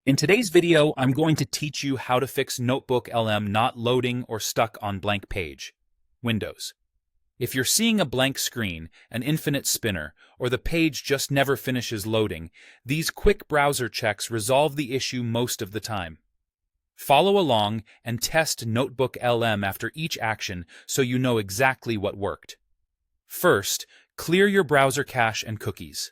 In today's video, I'm going to teach you how to fix NotebookLM not loading or stuck on blank page. Windows. If you're seeing a blank screen, an infinite spinner, or the page just never finishes loading, these quick browser checks resolve the issue most of the time. Follow along and test NotebookLM after each action so you know exactly what worked. First, clear your browser cache and cookies.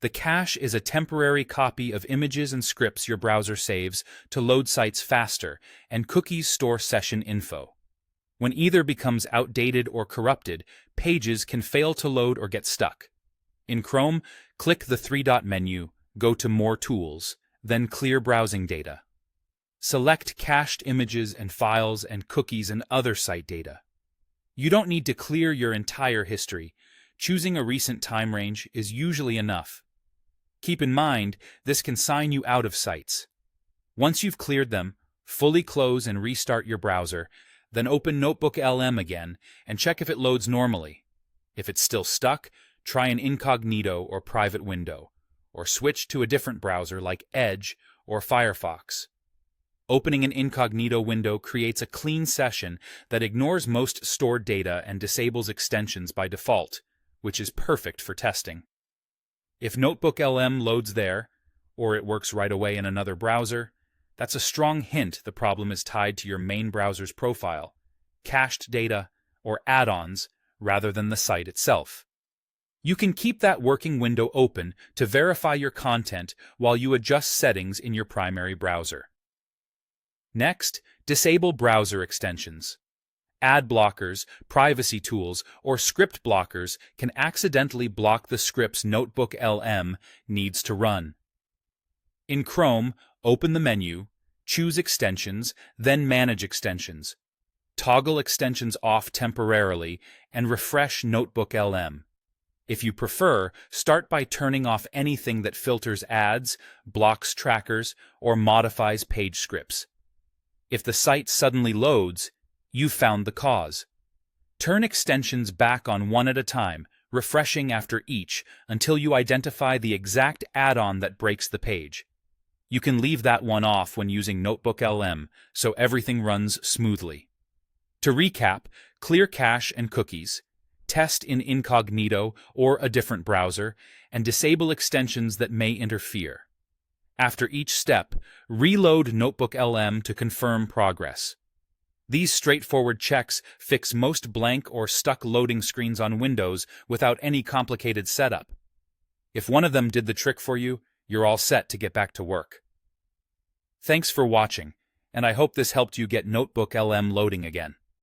The cache is a temporary copy of images and scripts your browser saves to load sites faster, and cookies store session info. When either becomes outdated or corrupted, pages can fail to load or get stuck. In Chrome, click the three-dot menu, go to More Tools, then Clear Browsing Data. Select cached images and files and cookies and other site data. You don't need to clear your entire history. Choosing a recent time range is usually enough. Keep in mind, this can sign you out of sites. Once you've cleared them, fully close and restart your browser, then open NotebookLM again and check if it loads normally. If it's still stuck, try an incognito or private window, or switch to a different browser like Edge or Firefox. Opening an incognito window creates a clean session that ignores most stored data and disables extensions by default, which is perfect for testing. If NotebookLM loads there, or it works right away in another browser, that's a strong hint the problem is tied to your main browser's profile, cached data, or add-ons rather than the site itself. You can keep that working window open to verify your content while you adjust settings in your primary browser. Next, disable browser extensions. Ad blockers, privacy tools, or script blockers can accidentally block the scripts NotebookLM needs to run. In Chrome, open the menu, choose Extensions, then Manage Extensions. Toggle extensions off temporarily and refresh NotebookLM. If you prefer, start by turning off anything that filters ads, blocks trackers, or modifies page scripts. If the site suddenly loads, you've found the cause. Turn extensions back on one at a time, refreshing after each until you identify the exact add-on that breaks the page. You can leave that one off when using NotebookLM so everything runs smoothly. To recap, clear cache and cookies, test in incognito or a different browser, and disable extensions that may interfere. After each step, reload NotebookLM to confirm progress. These straightforward checks fix most blank or stuck loading screens on Windows without any complicated setup. If one of them did the trick for you, you're all set to get back to work. Thanks for watching, and I hope this helped you get NotebookLM loading again.